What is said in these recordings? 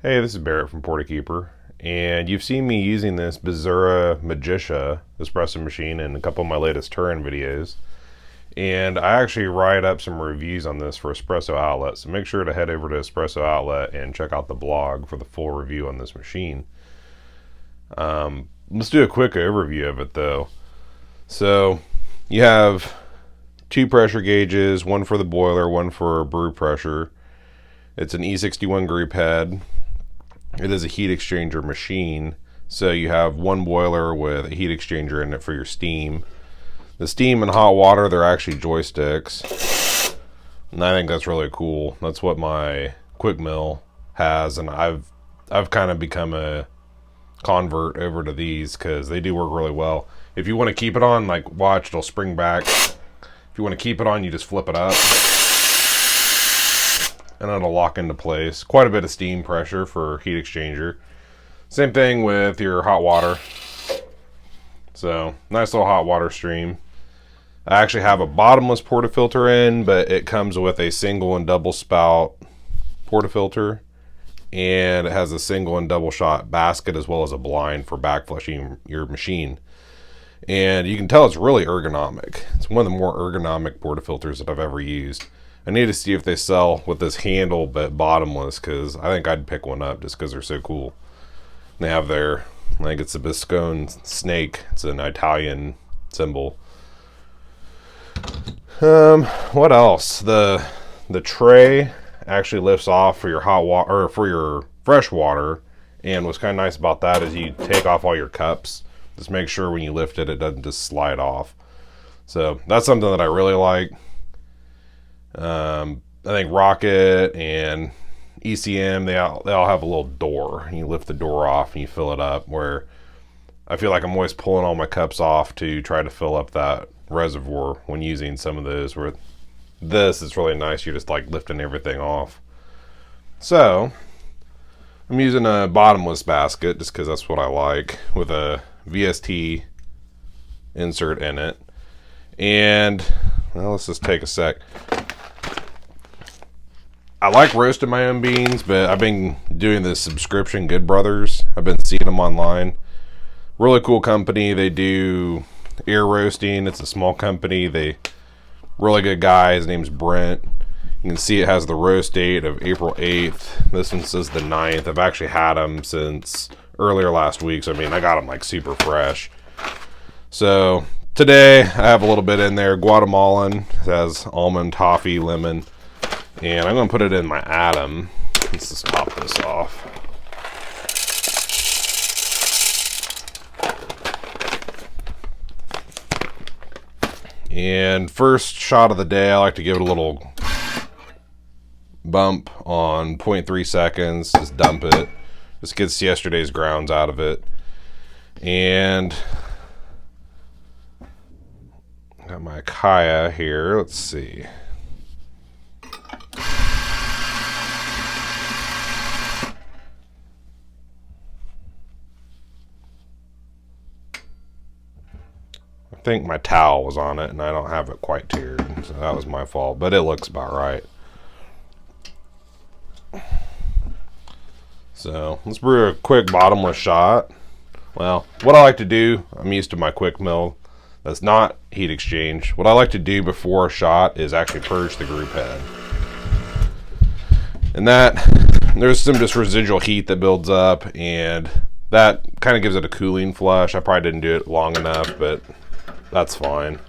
Hey, this is Barrett from Portakeeper, and you've seen me using this Bezzera Magica espresso machine in a couple of my latest Turin videos. And I actually write up some reviews on this for Espresso Outlet, so make sure to head over to Espresso Outlet and check out the blog for the full review on this machine. Let's do a quick overview of it though. So you have two pressure gauges, one for the boiler, one for brew pressure. It's an E61 group head. It is a heat exchanger machine, so you have one boiler with a heat exchanger in it for your steam. The steam and hot water, they're actually joysticks, and I think that's really cool. That's what my quick mill has, and I've kind of become a convert over to these because they do work really well. If you want to keep it on, like watch, it'll spring back. If you want to keep it on, you just flip it up and it'll lock into place. Quite a bit of steam pressure for heat exchanger. Same thing with your hot water. So nice little hot water stream. I actually have a bottomless portafilter in, but it comes with a single and double spout portafilter, and it has a single and double shot basket as well as a blind for back flushing your machine. And you can tell it's really ergonomic. It's one of the more ergonomic portafilters that I've ever used. I need to see if they sell with this handle but bottomless, because I think I'd pick one up just because they're so cool. They have their, I think it's a Biscone snake. It's an Italian symbol. What else? The tray actually lifts off for your hot water, or for your fresh water. And what's kind of nice about that is you take off all your cups. Just make sure when you lift it, it doesn't just slide off. So that's something that I really like. I think Rocket and ECM, they all have a little door. You lift the door off and you fill it up, where I feel like I'm always pulling all my cups off to try to fill up that reservoir when using some of those, where this is really nice. You're just like lifting everything off. So I'm using a bottomless basket just because that's what I like, with a VST insert in it. And well, let's just take a sec. I like roasting my own beans, but I've been doing this subscription, Good Brothers. I've been seeing them online. Really cool company. They do air roasting. It's a small company. They really good guy. His name's Brent. You can see it has the roast date of April 8th. This one says the 9th. I've actually had them since earlier last week. So I mean, I got them like super fresh. So today I have a little bit in there. Guatemalan. It has almond, toffee, lemon. And I'm going to put it in my Atom. Let's just top this off. And first shot of the day, I like to give it a little bump on 0.3 seconds. Just dump it. Just gets yesterday's grounds out of it. And got my Kaya here. Let's see. I think my towel was on it and I don't have it quite tiered, so that was my fault, but it looks about right. So let's brew a quick bottomless shot. Well, what I like to do, I'm used to my quick mill that's not heat exchange. What I like to do before a shot is actually purge the group head. And that, there's some just residual heat that builds up, and that kind of gives it a cooling flush. I probably didn't do it long enough, but that's fine.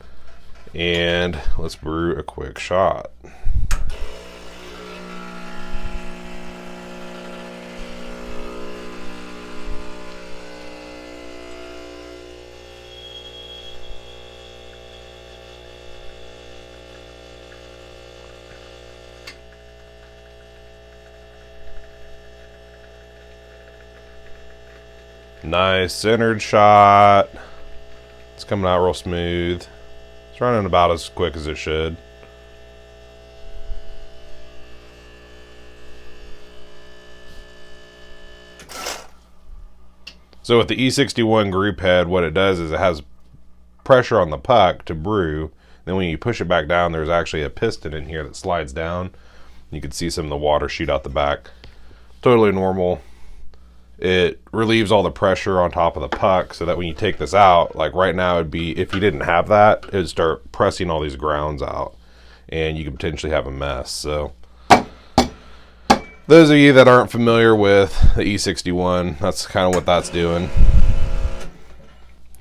And let's brew a quick shot. Nice centered shot. It's coming out real smooth. It's running about as quick as it should. So with the E61 group head, what it does is it has pressure on the puck to brew. Then when you push it back down, there's actually a piston in here that slides down. You can see some of the water shoot out the back totally normal. It relieves all the pressure on top of the puck so that when you take this out, like right now it'd be, if you didn't have that, it'd start pressing all these grounds out and you could potentially have a mess. So those of you that aren't familiar with the E61, that's kind of what that's doing.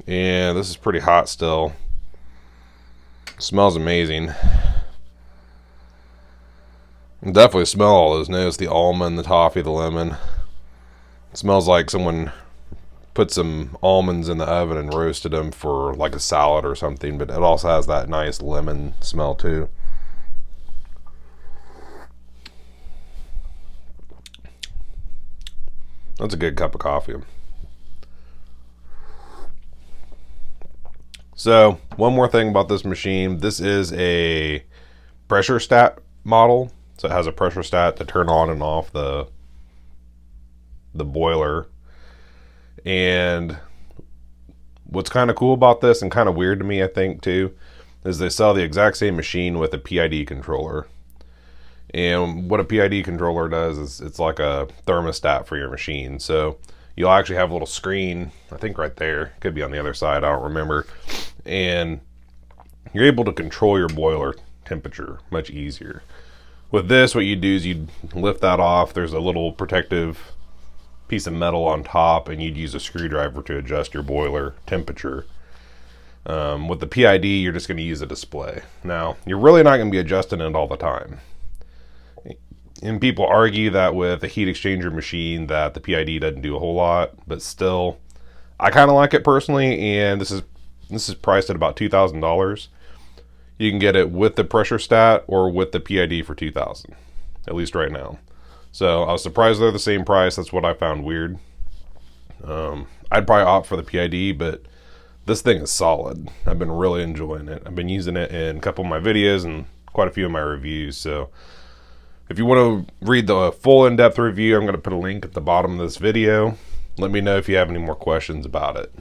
And this is pretty hot still. Smells amazing. Definitely smell all those notes, the almond, the toffee, the lemon. It smells like someone put some almonds in the oven and roasted them for like a salad or something, but it also has that nice lemon smell too. That's a good cup of coffee. So, one more thing about this machine. This is a pressure stat model. So it has a pressure stat to turn on and off the boiler. And what's kind of cool about this, and kind of weird to me, I think, too, is they sell the exact same machine with a PID controller. And what a PID controller does is it's like a thermostat for your machine. So you'll actually have a little screen, I think right there, could be on the other side, I don't remember. And you're able to control your boiler temperature much easier. With this, what you do is you'd lift that off. There's a little protective piece of metal on top, and you'd use a screwdriver to adjust your boiler temperature. With the PID, you're just going to use a display. Now, you're really not going to be adjusting it all the time. And people argue that with a heat exchanger machine that the PID doesn't do a whole lot, but still, I kind of like it personally, and this is priced at about $2,000. You can get it with the pressure stat or with the PID for $2,000, at least right now. So I was surprised they're the same price. That's what I found weird. I'd probably opt for the PID, but this thing is solid. I've been really enjoying it. I've been using it in a couple of my videos and quite a few of my reviews. So if you want to read the full in-depth review, I'm going to put a link at the bottom of this video. Let me know if you have any more questions about it.